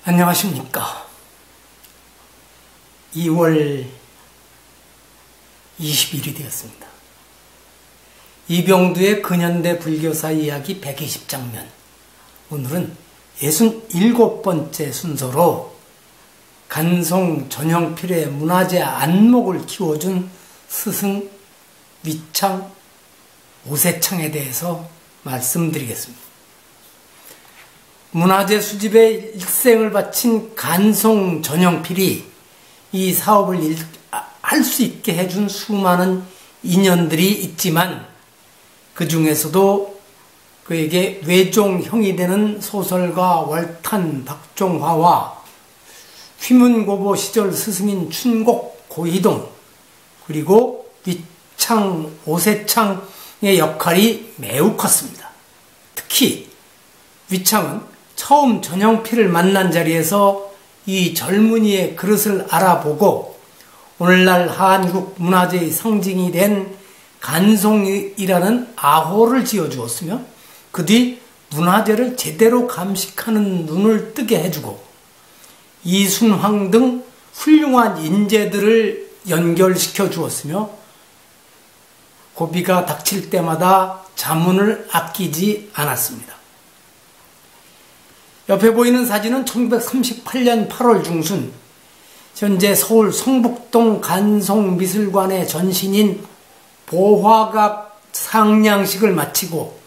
안녕하십니까. 2월 20일이 되었습니다. 이병두의 근현대 불교사 이야기 120장면. 오늘은 67번째 순서로 간송 전형필의 문화재 안목을 키워준 스승 위창 오세창에 대해서 말씀드리겠습니다. 문화재 수집에 일생을 바친 간송 전형필이 이 사업을 할 수 있게 해준 수많은 인연들이 있지만 그 중에서도 그에게 외종형이 되는 소설가 월탄 박종화와 휘문고보 시절 스승인 춘곡 고희동 그리고 위창 오세창의 역할이 매우 컸습니다. 특히 위창은 처음 전형필을 만난 자리에서 이 젊은이의 그릇을 알아보고 오늘날 한국 문화재의 상징이 된 간송이라는 아호를 지어주었으며 그 뒤 문화재를 제대로 감식하는 눈을 뜨게 해주고 이순황 등 훌륭한 인재들을 연결시켜 주었으며 고비가 닥칠 때마다 자문을 아끼지 않았습니다. 옆에 보이는 사진은 1938년 8월 중순 현재 서울 성북동 간송미술관의 전신인 보화각 상냥식을 마치고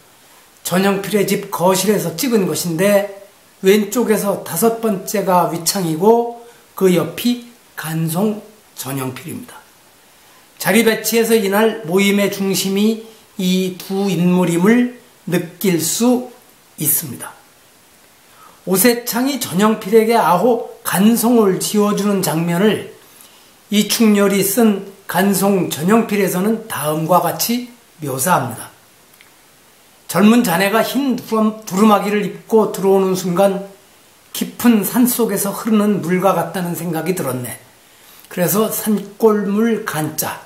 전형필의 집 거실에서 찍은 것인데 왼쪽에서 5번째가 위창이고 그 옆이 간송 전형필입니다. 자리 배치에서 이날 모임의 중심이 이 두 인물임을 느낄 수 있습니다. 오세창이 전형필에게 아호 간송을 지어주는 장면을 이충렬이 쓴 간송 전형필에서는 다음과 같이 묘사합니다. 젊은 자네가 흰 두루마기를 입고 들어오는 순간 깊은 산속에서 흐르는 물과 같다는 생각이 들었네. 그래서 산골물 간자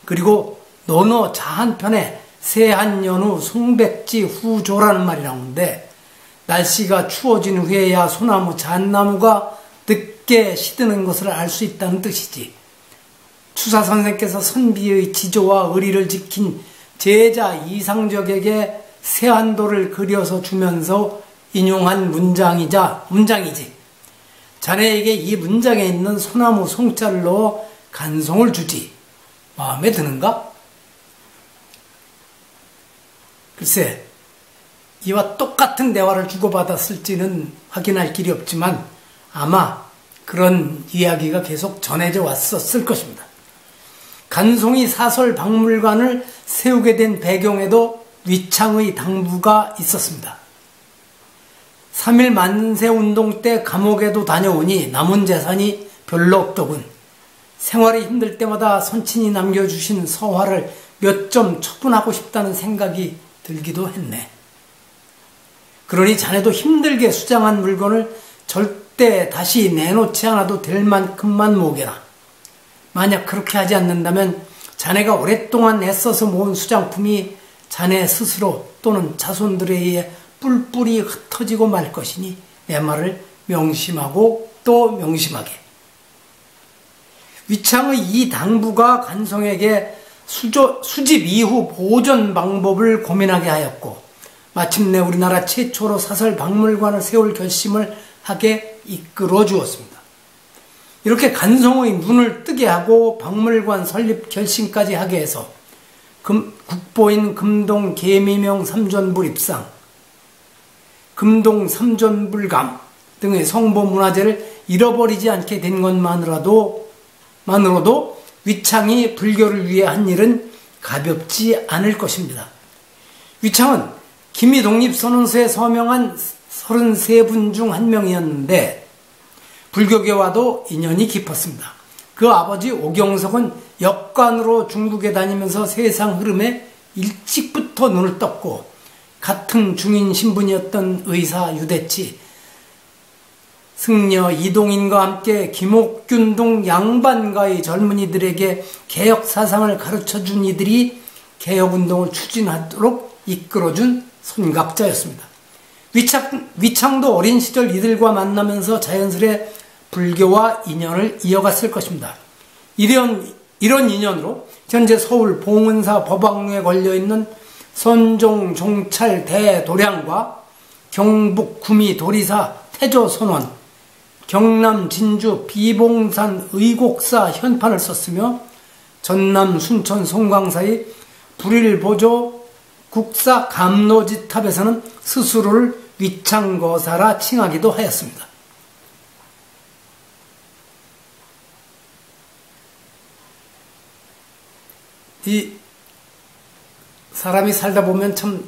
그리고 논어 자 한편에 세한연후 송백지 후조라는 말이 나오는데 날씨가 추워진 후에야 소나무 잣나무가 늦게 시드는 것을 알 수 있다는 뜻이지. 추사 선생께서 선비의 지조와 의리를 지킨 제자 이상적에게 세안도를 그려서 주면서 인용한 문장이지. 자네에게 이 문장에 있는 소나무 송자를 넣어 간송을 주지. 마음에 드는가? 글쎄, 이와 똑같은 대화를 주고받았을지는 확인할 길이 없지만 아마 그런 이야기가 계속 전해져 왔었을 것입니다. 간송이 사설 박물관을 세우게 된 배경에도 위창의 당부가 있었습니다. 3.1 만세운동 때 감옥에도 다녀오니 남은 재산이 별로 없더군. 생활이 힘들 때마다 선친이 남겨주신 서화를 몇 점 처분하고 싶다는 생각이 들기도 했네. 그러니 자네도 힘들게 수장한 물건을 절대 다시 내놓지 않아도 될 만큼만 모으게라. 만약 그렇게 하지 않는다면 자네가 오랫동안 애써서 모은 수장품이 자네 스스로 또는 자손들에 의해 뿔뿔이 흩어지고 말 것이니 내 말을 명심하고 또 명심하게. 위창의 이 당부가 간송에게 수집 이후 보존 방법을 고민하게 하였고 마침내 우리나라 최초로 사설 박물관을 세울 결심을 하게 이끌어 주었습니다. 이렇게 간송의 눈을 뜨게 하고 박물관 설립 결심까지 하게 해서 국보인 금동 계미명 삼존불 입상, 금동 삼존불감 등의 성보 문화재를 잃어버리지 않게 된 것만으로도 위창이 불교를 위해 한 일은 가볍지 않을 것입니다. 위창은 김이 독립선언서에 서명한 33분 중 한 명이었는데 불교계와도 인연이 깊었습니다. 그 아버지 오경석은 역관으로 중국에 다니면서 세상 흐름에 일찍부터 눈을 떴고 같은 중인 신분이었던 의사 유대치, 승려 이동인과 함께 김옥균 등 양반가의 젊은이들에게 개혁사상을 가르쳐준 이들이 개혁운동을 추진하도록 이끌어준 손각자였습니다. 위창도 어린 시절 이들과 만나면서 자연스레 불교와 인연을 이어갔을 것입니다. 이런 인연으로 현재 서울 봉은사 법왕루에 걸려있는 선종 종찰 대도량과 경북 구미 도리사 태조선원, 경남 진주 비봉산 의곡사 현판을 썼으며 전남 순천 송광사의 불일보조 국사 감로지탑에서는 스스로를 위창거사라 칭하기도 하였습니다. 이 사람이 살다 보면 참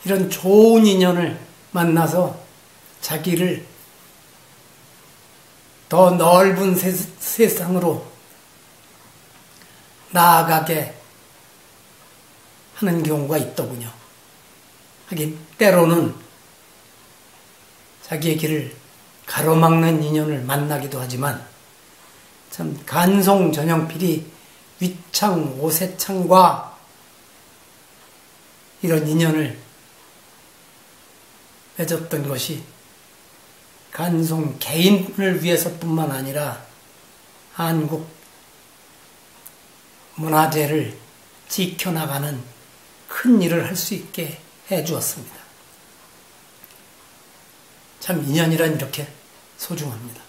이런 좋은 인연을 만나서 자기를 더 넓은 세상으로 나아가게 하는 경우가 있더군요. 하긴 때로는 자기의 길을 가로막는 인연을 만나기도 하지만 참 간송 전영필이 위창 오세창과 이런 인연을 맺었던 것이 간송 개인을 위해서뿐만 아니라 한국 문화재를 지켜나가는 큰 일을 할 수 있게 해주었습니다. 참 인연이란 이렇게 소중합니다.